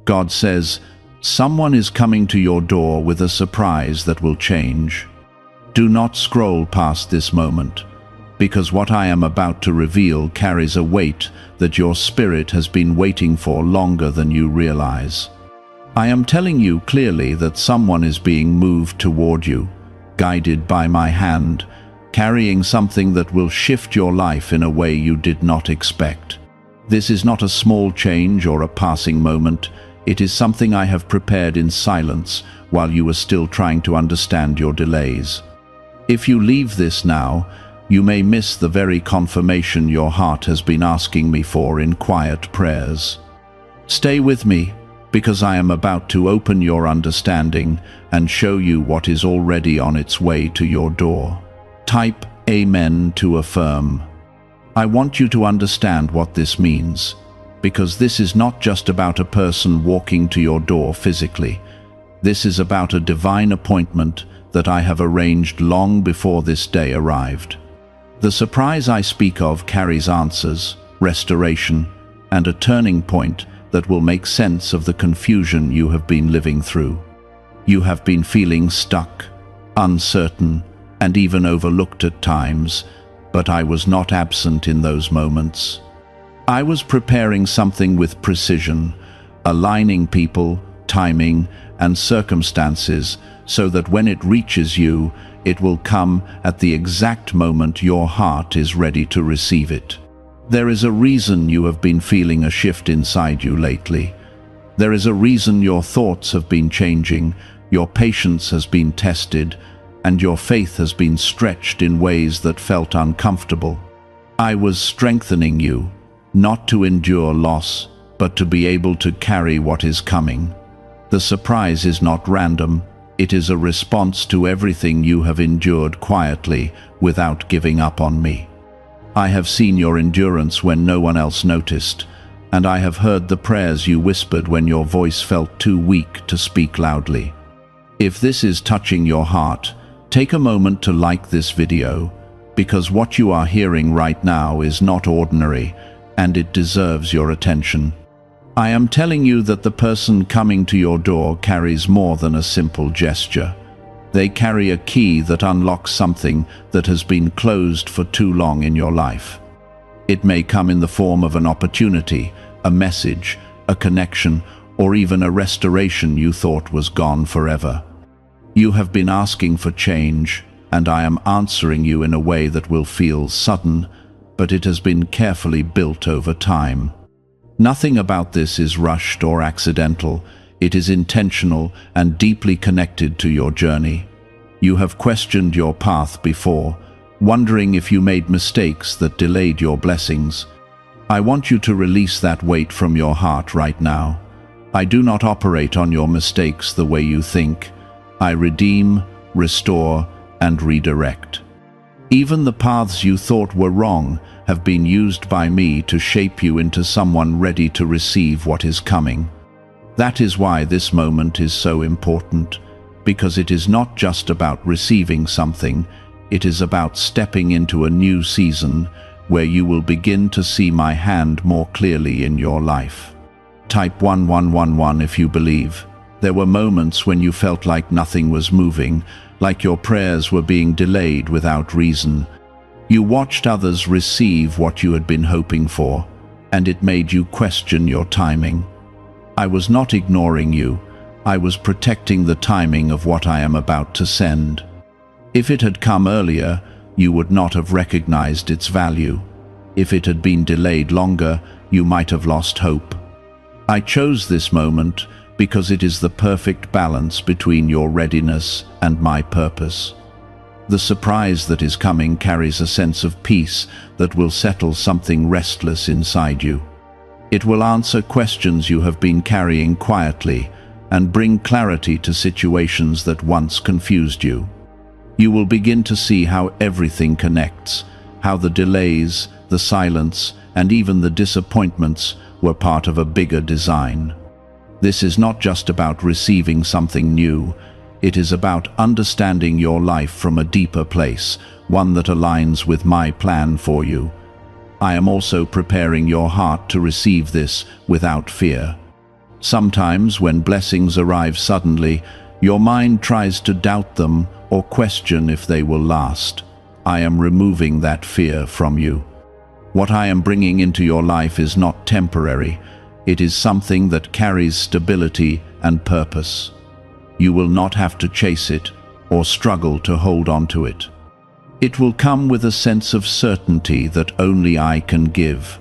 God says, someone is coming to your door with a surprise that will change. Do not scroll past this moment, because what I am about to reveal carries a weight that your spirit has been waiting for longer than you realize. I am telling you clearly that someone is being moved toward you, guided by my hand, carrying something that will shift your life in a way you did not expect. This is not a small change or a passing moment. It is something I have prepared in silence while you are still trying to understand your delays. If you leave this now, you may miss the very confirmation your heart has been asking me for in quiet prayers. Stay with me, because I am about to open your understanding and show you what is already on its way to your door. Type Amen to affirm. I want you to understand what this means, because this is not just about a person walking to your door physically. This is about a divine appointment that I have arranged long before this day arrived. The surprise I speak of carries answers, restoration, and a turning point that will make sense of the confusion you have been living through. You have been feeling stuck, uncertain, and even overlooked at times, but I was not absent in those moments. I was preparing something with precision, aligning people, timing, and circumstances so that when it reaches you, it will come at the exact moment your heart is ready to receive it. There is a reason you have been feeling a shift inside you lately. There is a reason your thoughts have been changing, your patience has been tested, and your faith has been stretched in ways that felt uncomfortable. I was strengthening you, not to endure loss, but to be able to carry what is coming. The surprise is not random. It is a response to everything you have endured quietly without giving up on me. I have seen your endurance when no one else noticed, and I have heard the prayers you whispered when your voice felt too weak to speak loudly. If this is touching your heart, take a moment to like this video, because what you are hearing right now is not ordinary, and it deserves your attention. I am telling you that the person coming to your door carries more than a simple gesture. They carry a key that unlocks something that has been closed for too long in your life. It may come in the form of an opportunity, a message, a connection, or even a restoration you thought was gone forever. You have been asking for change, and I am answering you in a way that will feel sudden, but it has been carefully built over time. Nothing about this is rushed or accidental. It is intentional and deeply connected to your journey. You have questioned your path before, wondering if you made mistakes that delayed your blessings. I want you to release that weight from your heart right now. I do not operate on your mistakes the way you think. I redeem, restore, and redirect. Even the paths you thought were wrong have been used by me to shape you into someone ready to receive what is coming. That is why this moment is so important, because it is not just about receiving something, it is about stepping into a new season where you will begin to see my hand more clearly in your life. Type 1111 if you believe. There were moments when you felt like nothing was moving, like your prayers were being delayed without reason. You watched others receive what you had been hoping for, and it made you question your timing. I was not ignoring you. I was protecting the timing of what I am about to send. If it had come earlier, you would not have recognized its value. If it had been delayed longer, you might have lost hope. I chose this moment because it is the perfect balance between your readiness and my purpose. The surprise that is coming carries a sense of peace that will settle something restless inside you. It will answer questions you have been carrying quietly and bring clarity to situations that once confused you. You will begin to see how everything connects, how the delays, the silence, and even the disappointments were part of a bigger design. This is not just about receiving something new. It is about understanding your life from a deeper place, one that aligns with my plan for you. I am also preparing your heart to receive this without fear. Sometimes, when blessings arrive suddenly, your mind tries to doubt them or question if they will last. I am removing that fear from you. What I am bringing into your life is not temporary. It is something that carries stability and purpose. You will not have to chase it or struggle to hold on to it. It will come with a sense of certainty that only I can give.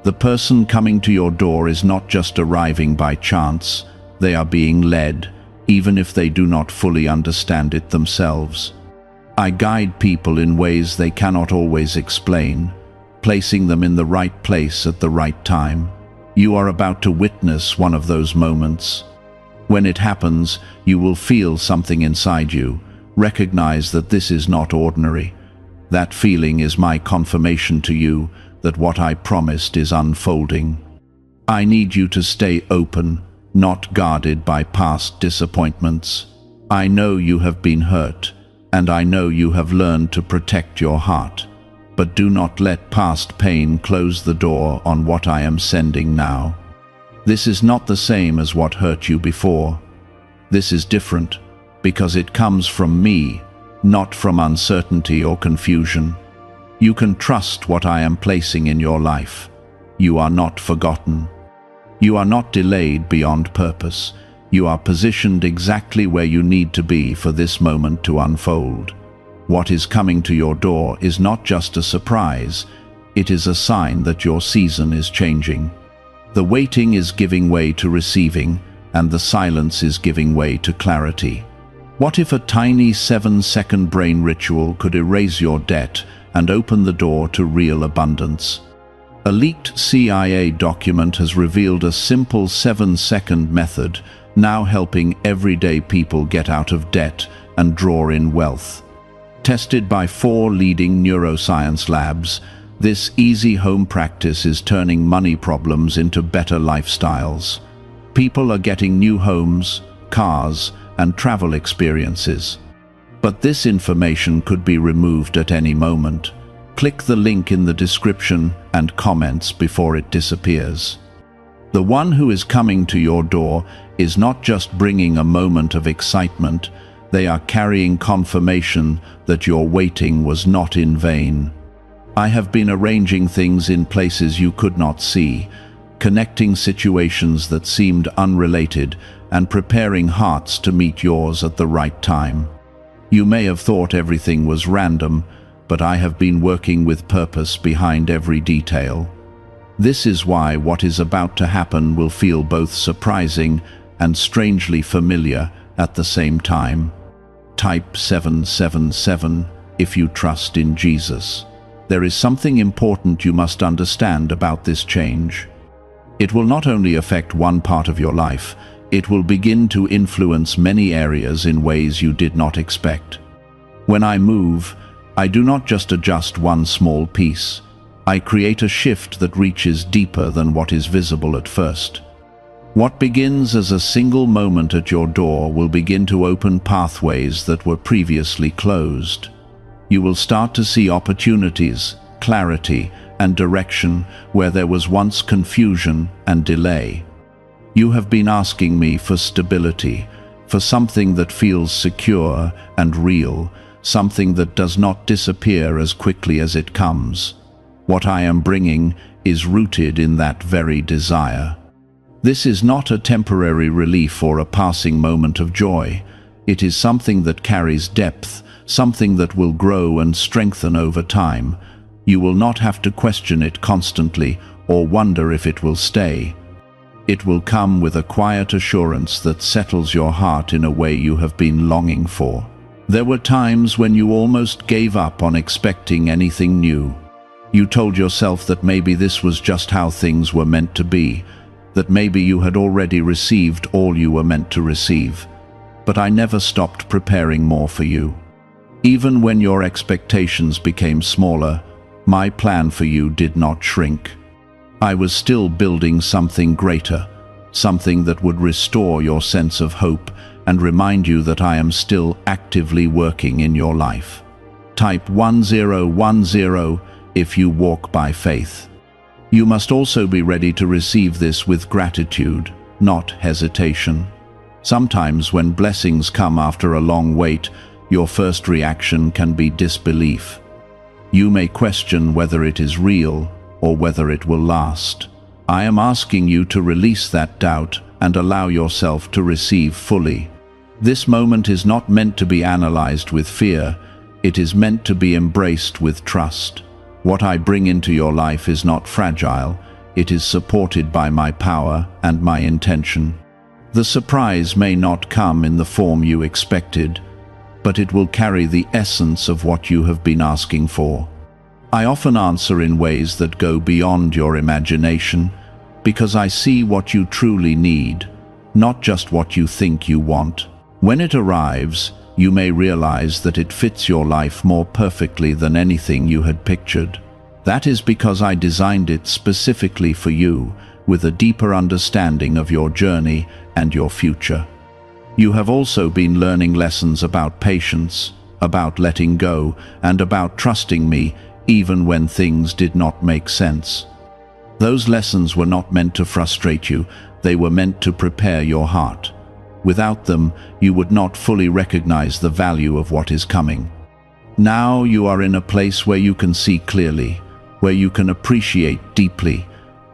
The person coming to your door is not just arriving by chance. They are being led, even if they do not fully understand it themselves. I guide people in ways they cannot always explain, placing them in the right place at the right time. You are about to witness one of those moments. When it happens, you will feel something inside you. Recognize that this is not ordinary. That feeling is my confirmation to you that what I promised is unfolding. I need you to stay open, not guarded by past disappointments. I know you have been hurt, and I know you have learned to protect your heart. But do not let past pain close the door on what I am sending now. This is not the same as what hurt you before. This is different because it comes from me, not from uncertainty or confusion. You can trust what I am placing in your life. You are not forgotten. You are not delayed beyond purpose. You are positioned exactly where you need to be for this moment to unfold. What is coming to your door is not just a surprise. It is a sign that your season is changing. The waiting is giving way to receiving, and the silence is giving way to clarity. What if a tiny 7-second brain ritual could erase your debt and open the door to real abundance? A leaked CIA document has revealed a simple 7-second method, now helping everyday people get out of debt and draw in wealth. Tested by 4 leading neuroscience labs, this easy home practice is turning money problems into better lifestyles. People are getting new homes, cars, and travel experiences. But this information could be removed at any moment. Click the link in the description and comments before it disappears. The one who is coming to your door is not just bringing a moment of excitement, they are carrying confirmation that your waiting was not in vain. I have been arranging things in places you could not see, connecting situations that seemed unrelated, and preparing hearts to meet yours at the right time. You may have thought everything was random, but I have been working with purpose behind every detail. This is why what is about to happen will feel both surprising and strangely familiar at the same time. Type 777 if you trust in Jesus. There is something important you must understand about this change. It will not only affect one part of your life, it will begin to influence many areas in ways you did not expect. When I move, I do not just adjust one small piece. I create a shift that reaches deeper than what is visible at first. What begins as a single moment at your door will begin to open pathways that were previously closed. You will start to see opportunities, clarity, and direction where there was once confusion and delay. You have been asking me for stability, for something that feels secure and real, something that does not disappear as quickly as it comes. What I am bringing is rooted in that very desire. This is not a temporary relief or a passing moment of joy. It is something that carries depth, something that will grow and strengthen over time. You will not have to question it constantly or wonder if it will stay. It will come with a quiet assurance that settles your heart in a way you have been longing for. There were times when you almost gave up on expecting anything new. You told yourself that maybe this was just how things were meant to be, that maybe you had already received all you were meant to receive. But I never stopped preparing more for you. Even when your expectations became smaller, my plan for you did not shrink. I was still building something greater, something that would restore your sense of hope and remind you that I am still actively working in your life. Type 1010 if you walk by faith. You must also be ready to receive this with gratitude. not hesitation. Sometimes when blessings come after a long wait, your first reaction can be disbelief. You may question whether it is real or whether it will last. I am asking you to release that doubt and allow yourself to receive fully. This moment is not meant to be analyzed with fear. It is meant to be embraced with trust. What I bring into your life is not fragile. It is supported by my power and my intention. The surprise may not come in the form you expected, but it will carry the essence of what you have been asking for. I often answer in ways that go beyond your imagination, because I see what you truly need, not just what you think you want. When it arrives, you may realize that it fits your life more perfectly than anything you had pictured. That is because I designed it specifically for you, with a deeper understanding of your journey and your future. You have also been learning lessons about patience, about letting go, and about trusting me even when things did not make sense. Those lessons were not meant to frustrate you, they were meant to prepare your heart. Without them, you would not fully recognize the value of what is coming. Now you are in a place where you can see clearly, where you can appreciate deeply,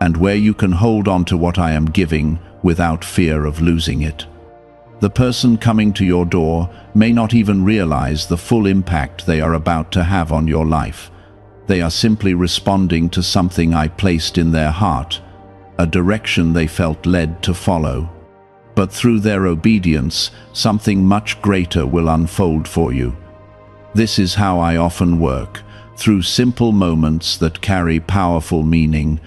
and where you can hold on to what I am giving without fear of losing it. The person coming to your door may not even realize the full impact they are about to have on your life. They are simply responding to something I placed in their heart, a direction they felt led to follow. But through their obedience, something much greater will unfold for you. This is how I often work, through simple moments that carry powerful meaning.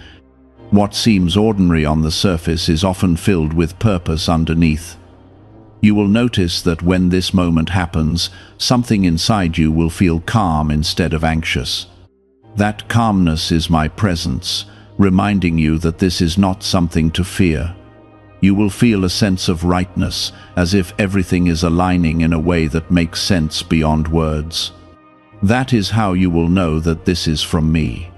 What seems ordinary on the surface is often filled with purpose underneath. You will notice that when this moment happens, something inside you will feel calm instead of anxious. That calmness is my presence, reminding you that this is not something to fear. You will feel a sense of rightness, as if everything is aligning in a way that makes sense beyond words. That is how you will know that this is from me.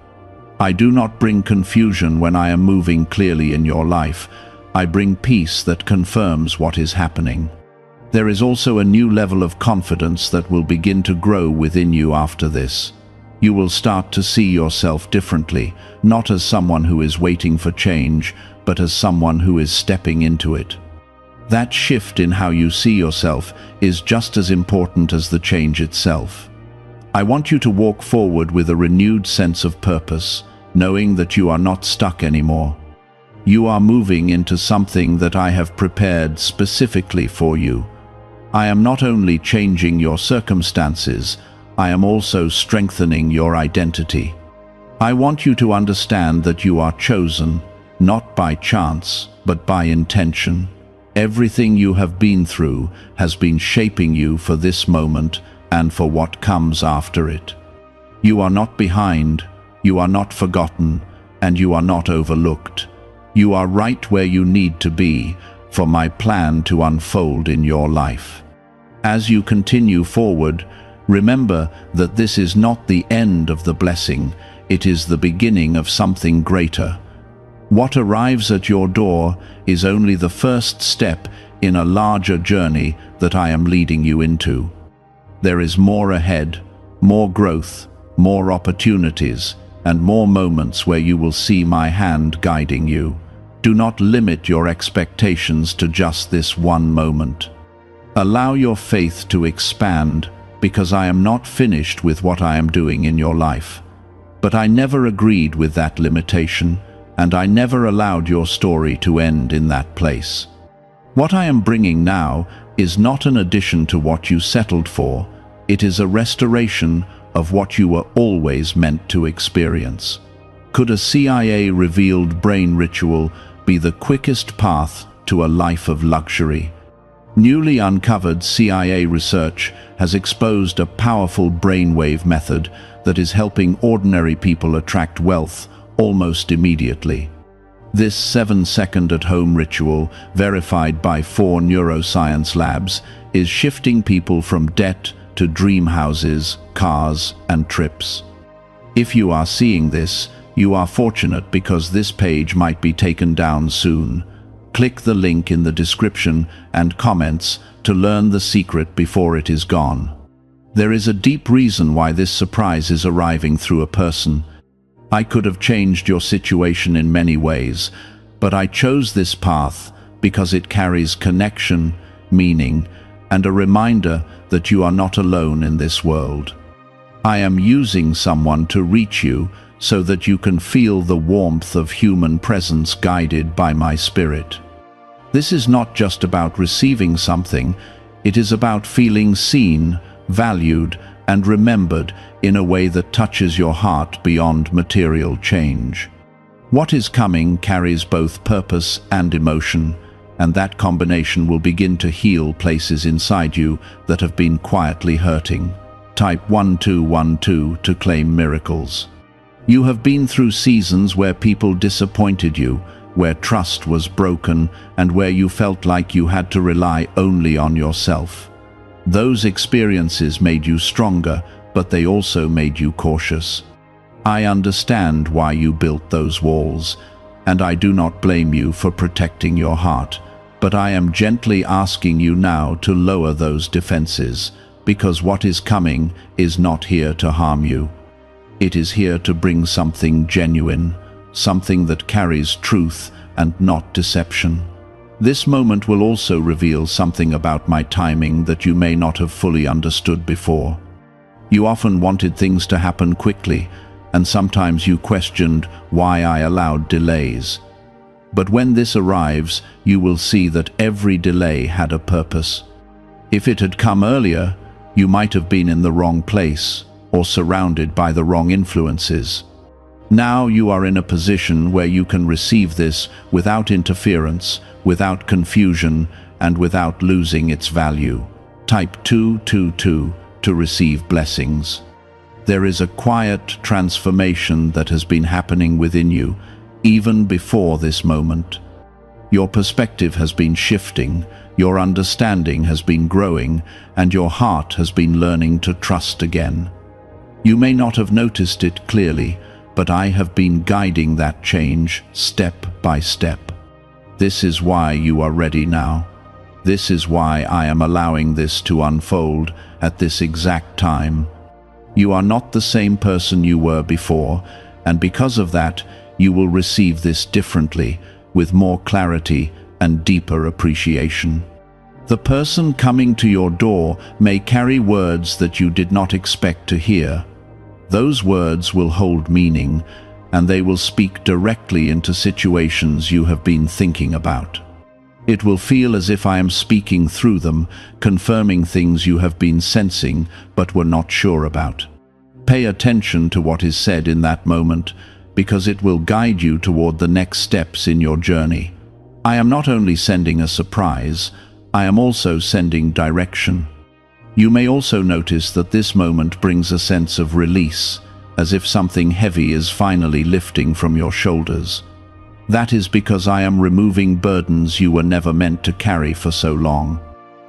I do not bring confusion when I am moving clearly in your life. I bring peace that confirms what is happening. There is also a new level of confidence that will begin to grow within you after this. You will start to see yourself differently, not as someone who is waiting for change, but as someone who is stepping into it. That shift in how you see yourself is just as important as the change itself. I want you to walk forward with a renewed sense of purpose, knowing that you are not stuck anymore. You are moving into something that I have prepared specifically for you. I am not only changing your circumstances, I am also strengthening your identity. I want you to understand that you are chosen, not by chance, but by intention. Everything you have been through has been shaping you for this moment and for what comes after it. You are not behind, you are not forgotten, and you are not overlooked. You are right where you need to be for my plan to unfold in your life. As you continue forward, remember that this is not the end of the blessing, it is the beginning of something greater. What arrives at your door is only the first step in a larger journey that I am leading you into. There is more ahead, more growth, more opportunities, and more moments where you will see my hand guiding you. Do not limit your expectations to just this one moment. Allow your faith to expand, because I am not finished with what I am doing in your life. But I never agreed with that limitation, and I never allowed your story to end in that place. What I am bringing now is not an addition to what you settled for, it is a restoration of what you were always meant to experience. Could a CIA-revealed brain ritual be the quickest path to a life of luxury? Newly uncovered CIA research has exposed a powerful brainwave method that is helping ordinary people attract wealth almost immediately. This 7-second at-home ritual, verified by 4 neuroscience labs, is shifting people from debt to dream houses, cars, and trips. If you are seeing this, you are fortunate because this page might be taken down soon. Click the link in the description and comments to learn the secret before it is gone. There is a deep reason why this surprise is arriving through a person. I could have changed your situation in many ways, but I chose this path because it carries connection, meaning, and a reminder that you are not alone in this world. I am using someone to reach you so that you can feel the warmth of human presence guided by my spirit. This is not just about receiving something, it is about feeling seen, valued, and remembered in a way that touches your heart beyond material change. What is coming carries both purpose and emotion, and that combination will begin to heal places inside you that have been quietly hurting. Type 1212 to claim miracles. You have been through seasons where people disappointed you, where trust was broken, and where you felt like you had to rely only on yourself. Those experiences made you stronger, but they also made you cautious. I understand why you built those walls, and I do not blame you for protecting your heart, but I am gently asking you now to lower those defenses, because what is coming is not here to harm you. It is here to bring something genuine, something that carries truth and not deception. This moment will also reveal something about my timing that you may not have fully understood before. You often wanted things to happen quickly, and sometimes you questioned why I allowed delays. But when this arrives, you will see that every delay had a purpose. If it had come earlier, you might have been in the wrong place or surrounded by the wrong influences. Now you are in a position where you can receive this without interference, without confusion, and without losing its value. Type 222 to receive blessings. There is a quiet transformation that has been happening within you, even before this moment. Your perspective has been shifting, your understanding has been growing, and your heart has been learning to trust again. You may not have noticed it clearly, but I have been guiding that change step by step. This is why you are ready now. This is why I am allowing this to unfold at this exact time. You are not the same person you were before, and because of that, you will receive this differently, with more clarity and deeper appreciation. The person coming to your door may carry words that you did not expect to hear. Those words will hold meaning, and they will speak directly into situations you have been thinking about. It will feel as if I am speaking through them, confirming things you have been sensing but were not sure about. Pay attention to what is said in that moment, because it will guide you toward the next steps in your journey. I am not only sending a surprise, I am also sending direction. You may also notice that this moment brings a sense of release, as if something heavy is finally lifting from your shoulders. That is because I am removing burdens you were never meant to carry for so long.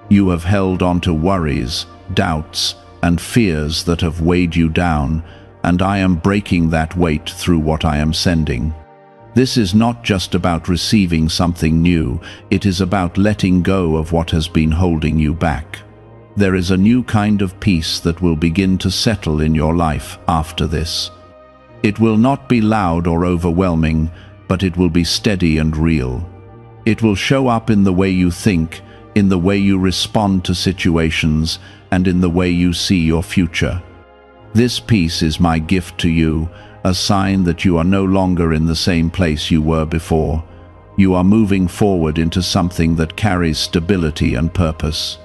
You have held on to worries, doubts, and fears that have weighed you down, and I am breaking that weight through what I am sending. This is not just about receiving something new, it is about letting go of what has been holding you back. There is a new kind of peace that will begin to settle in your life after this. It will not be loud or overwhelming, but it will be steady and real. It will show up in the way you think, in the way you respond to situations, and in the way you see your future. This peace is my gift to you, a sign that you are no longer in the same place you were before. You are moving forward into something that carries stability and purpose.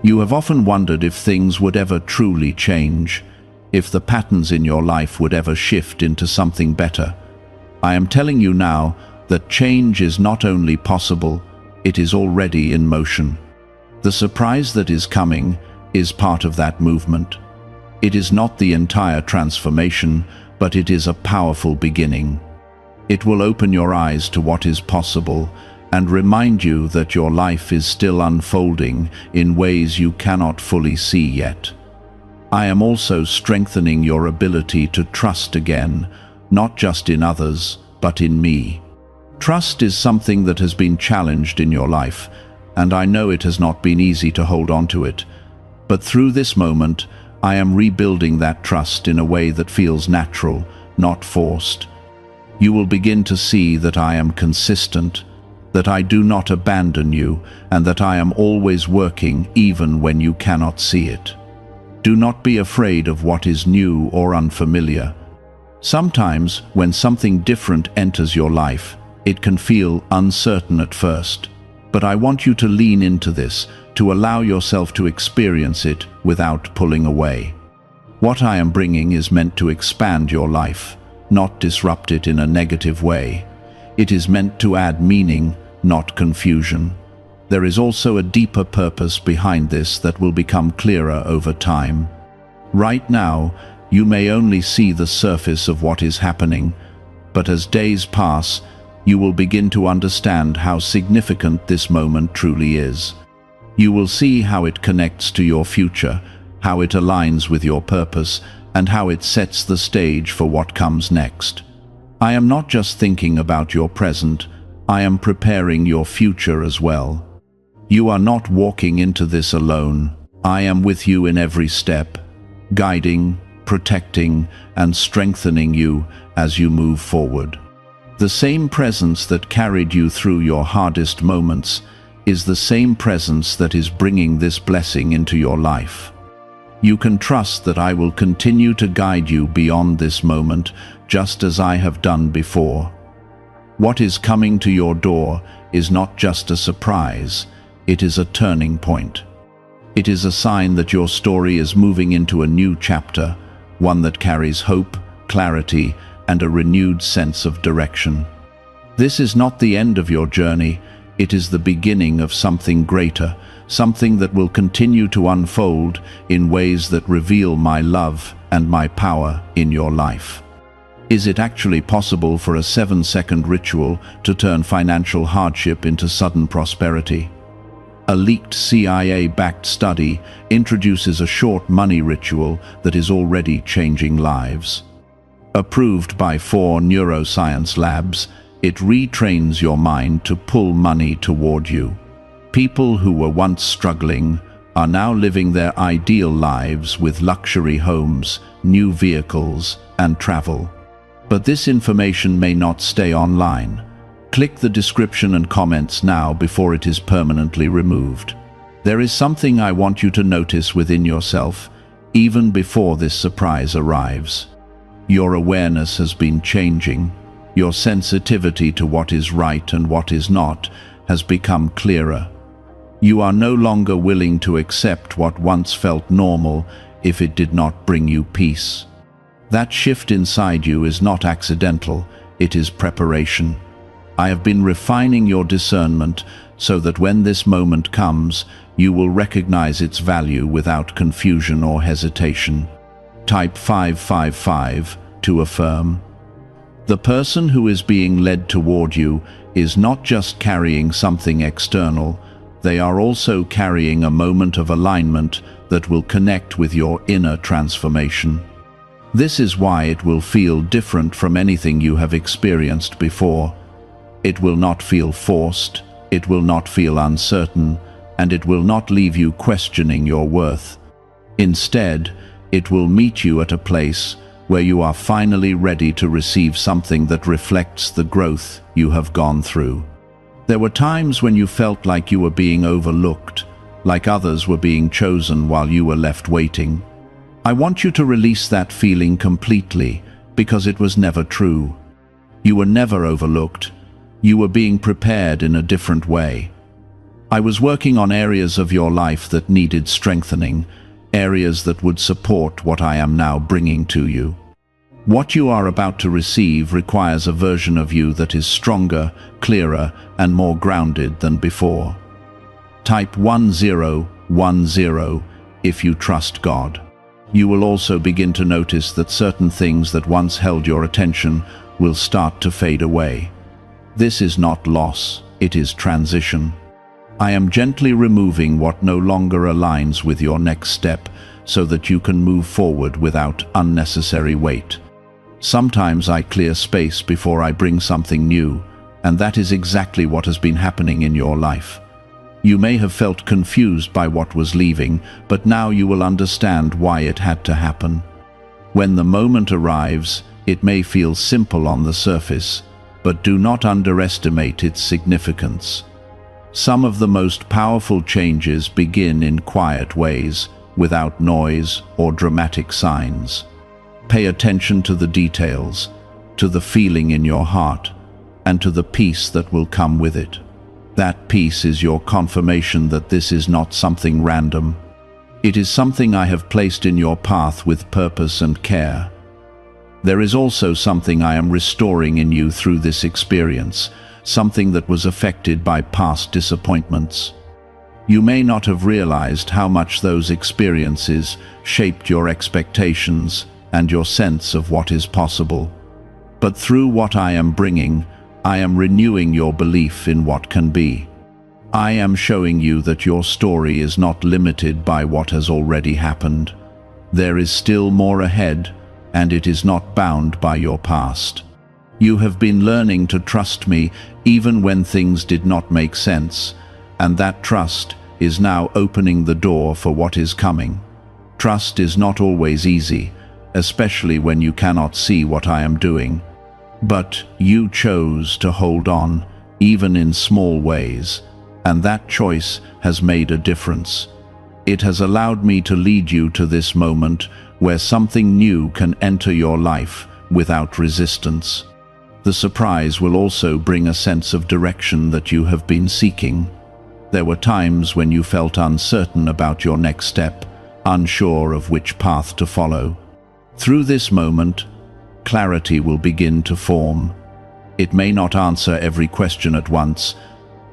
You have often wondered if things would ever truly change, if the patterns in your life would ever shift into something better. I am telling you now that change is not only possible, it is already in motion. The surprise that is coming is part of that movement. It is not the entire transformation, but it is a powerful beginning. It will open your eyes to what is possible and remind you that your life is still unfolding in ways you cannot fully see yet. I am also strengthening your ability to trust again, not just in others, but in me. Trust is something that has been challenged in your life, and I know it has not been easy to hold on to it. But through this moment, I am rebuilding that trust in a way that feels natural, not forced. You will begin to see that I am consistent, that I do not abandon you, and that I am always working even when you cannot see it. Do not be afraid of what is new or unfamiliar. Sometimes, when something different enters your life, it can feel uncertain at first. But I want you to lean into this, to allow yourself to experience it without pulling away. What I am bringing is meant to expand your life, not disrupt it in a negative way. It is meant to add meaning, not confusion. There is also a deeper purpose behind this that will become clearer over time. Right now, you may only see the surface of what is happening, but as days pass, you will begin to understand how significant this moment truly is. You will see how it connects to your future, how it aligns with your purpose, and how it sets the stage for what comes next. I am not just thinking about your present, I am preparing your future as well. You are not walking into this alone. I am with you in every step, guiding, protecting, and strengthening you as you move forward. The same presence that carried you through your hardest moments is the same presence that is bringing this blessing into your life. You can trust that I will continue to guide you beyond this moment, just as I have done before. What is coming to your door is not just a surprise, it is a turning point. It is a sign that your story is moving into a new chapter, one that carries hope, clarity, and a renewed sense of direction. This is not the end of your journey, it is the beginning of something greater, something that will continue to unfold in ways that reveal my love and my power in your life. Is it actually possible for a 7-second ritual to turn financial hardship into sudden prosperity? A leaked CIA-backed study introduces a short money ritual that is already changing lives. Approved by 4 neuroscience labs, it retrains your mind to pull money toward you. People who were once struggling are now living their ideal lives with luxury homes, new vehicles, and travel. But this information may not stay online. Click the description and comments now before it is permanently removed. There is something I want you to notice within yourself, even before this surprise arrives. Your awareness has been changing. Your sensitivity to what is right and what is not has become clearer. You are no longer willing to accept what once felt normal if it did not bring you peace. That shift inside you is not accidental, it is preparation. I have been refining your discernment so that when this moment comes, you will recognize its value without confusion or hesitation. Type 555 to affirm. The person who is being led toward you is not just carrying something external, they are also carrying a moment of alignment that will connect with your inner transformation. This is why it will feel different from anything you have experienced before. It will not feel forced, it will not feel uncertain, and it will not leave you questioning your worth. Instead, it will meet you at a place where you are finally ready to receive something that reflects the growth you have gone through. There were times when you felt like you were being overlooked, like others were being chosen while you were left waiting. I want you to release that feeling completely, because it was never true. You were never overlooked. You were being prepared in a different way. I was working on areas of your life that needed strengthening, areas that would support what I am now bringing to you. What you are about to receive requires a version of you that is stronger, clearer, and more grounded than before. Type 1010 if you trust God. You will also begin to notice that certain things that once held your attention will start to fade away. This is not loss, it is transition. I am gently removing what no longer aligns with your next step so that you can move forward without unnecessary weight. Sometimes I clear space before I bring something new, and that is exactly what has been happening in your life. You may have felt confused by what was leaving, but now you will understand why it had to happen. When the moment arrives, it may feel simple on the surface, but do not underestimate its significance. Some of the most powerful changes begin in quiet ways, without noise or dramatic signs. Pay attention to the details, to the feeling in your heart, and to the peace that will come with it. That peace is your confirmation that this is not something random. It is something I have placed in your path with purpose and care. There is also something I am restoring in you through this experience, something that was affected by past disappointments. You may not have realized how much those experiences shaped your expectations and your sense of what is possible. But through what I am bringing, I am renewing your belief in what can be. I am showing you that your story is not limited by what has already happened. There is still more ahead, and it is not bound by your past. You have been learning to trust me even when things did not make sense, and that trust is now opening the door for what is coming. Trust is not always easy, especially when you cannot see what I am doing. But you chose to hold on, even in small ways, and that choice has made a difference. It has allowed me to lead you to this moment where something new can enter your life without resistance. The surprise will also bring a sense of direction that you have been seeking. There were times when you felt uncertain about your next step, unsure of which path to follow. Through this moment, clarity will begin to form. It may not answer every question at once,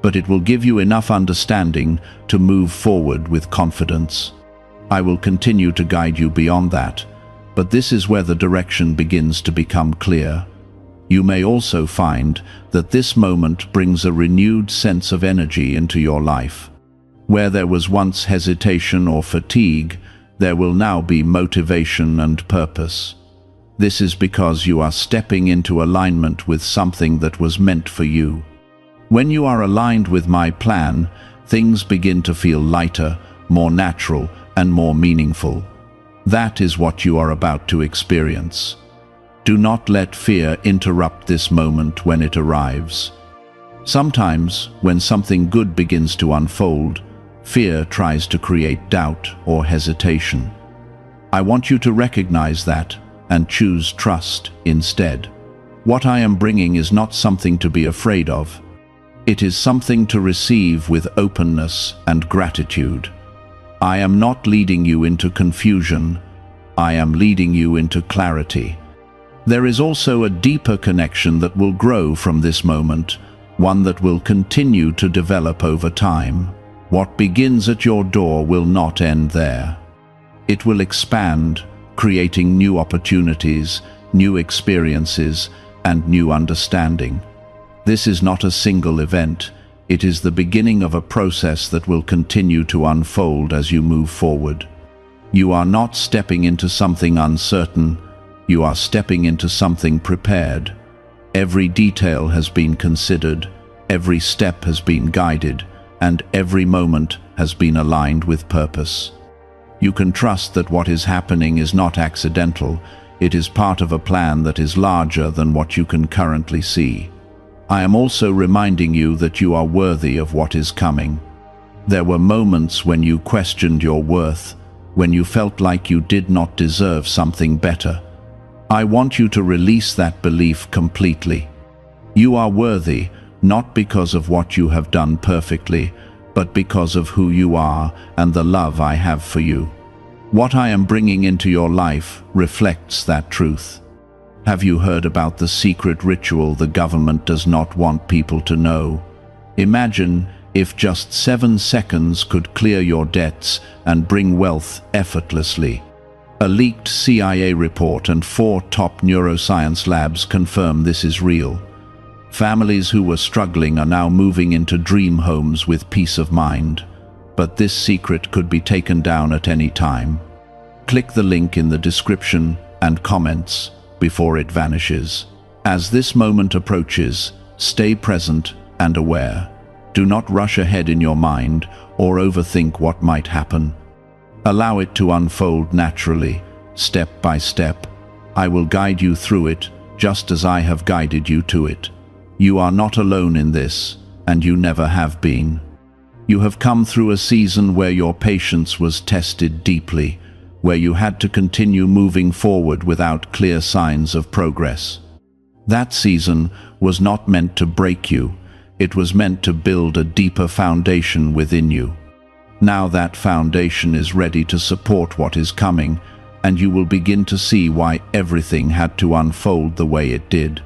but it will give you enough understanding to move forward with confidence. I will continue to guide you beyond that, but this is where the direction begins to become clear. You may also find that this moment brings a renewed sense of energy into your life. Where there was once hesitation or fatigue, there will now be motivation and purpose. This is because you are stepping into alignment with something that was meant for you. When you are aligned with my plan, things begin to feel lighter, more natural, and more meaningful. That is what you are about to experience. Do not let fear interrupt this moment when it arrives. Sometimes, when something good begins to unfold, fear tries to create doubt or hesitation. I want you to recognize that and choose trust instead. What I am bringing is not something to be afraid of. It is something to receive with openness and gratitude. I am not leading you into confusion. I am leading you into clarity. There is also a deeper connection that will grow from this moment, one that will continue to develop over time. What begins at your door will not end there. It will expand, creating new opportunities, new experiences, and new understanding. This is not a single event. It is the beginning of a process that will continue to unfold as you move forward. You are not stepping into something uncertain. You are stepping into something prepared. Every detail has been considered, every step has been guided, and every moment has been aligned with purpose. You can trust that what is happening is not accidental. It is part of a plan that is larger than what you can currently see. I am also reminding you that you are worthy of what is coming. There were moments when you questioned your worth, when you felt like you did not deserve something better. I want you to release that belief completely. You are worthy, not because of what you have done perfectly, but because of who you are and the love I have for you. What I am bringing into your life reflects that truth. Have you heard about the secret ritual the government does not want people to know? Imagine if just 7 seconds could clear your debts and bring wealth effortlessly. A leaked CIA report and 4 top neuroscience labs confirm this is real. Families who were struggling are now moving into dream homes with peace of mind. But this secret could be taken down at any time. Click the link in the description and comments before it vanishes. As this moment approaches, Stay present and aware. Do not rush ahead in your mind or overthink what might happen. Allow it to unfold naturally, step by step. I will guide you through it, just as I have guided you to it. You are not alone in this, and you never have been. You have come through a season where your patience was tested deeply, where you had to continue moving forward without clear signs of progress. That season was not meant to break you, it was meant to build a deeper foundation within you. Now that foundation is ready to support what is coming, and you will begin to see why everything had to unfold the way it did.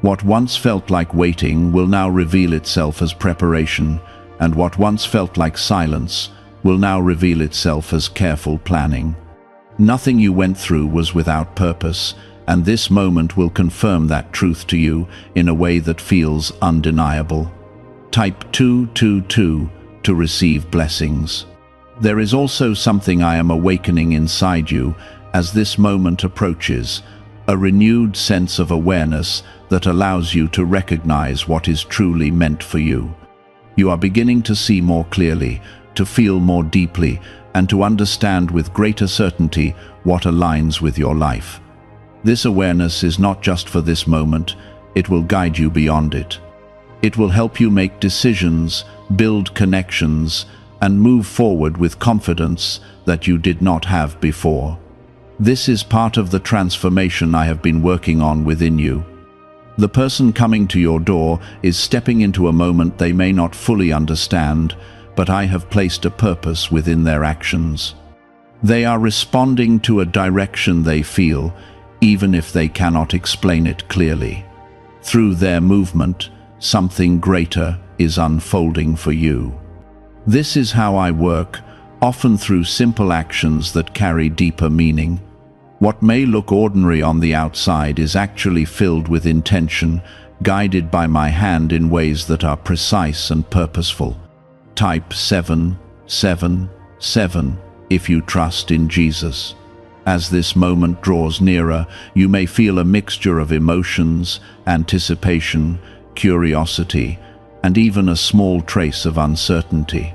What once felt like waiting will now reveal itself as preparation, and what once felt like silence will now reveal itself as careful planning. Nothing you went through was without purpose, and this moment will confirm that truth to you in a way that feels undeniable. Type 222 to receive blessings. There is also something I am awakening inside you as this moment approaches, a renewed sense of awareness that allows you to recognize what is truly meant for you. You are beginning to see more clearly, to feel more deeply, and to understand with greater certainty what aligns with your life. This awareness is not just for this moment, it will guide you beyond it. It will help you make decisions, build connections, and move forward with confidence that you did not have before. This is part of the transformation I have been working on within you. The person coming to your door is stepping into a moment they may not fully understand, but I have placed a purpose within their actions. They are responding to a direction they feel, even if they cannot explain it clearly. Through their movement, something greater is unfolding for you. This is how I work, often through simple actions that carry deeper meaning. What may look ordinary on the outside is actually filled with intention, guided by my hand in ways that are precise and purposeful. Type 777 if you trust in Jesus. As this moment draws nearer, you may feel a mixture of emotions, anticipation, curiosity, and even a small trace of uncertainty.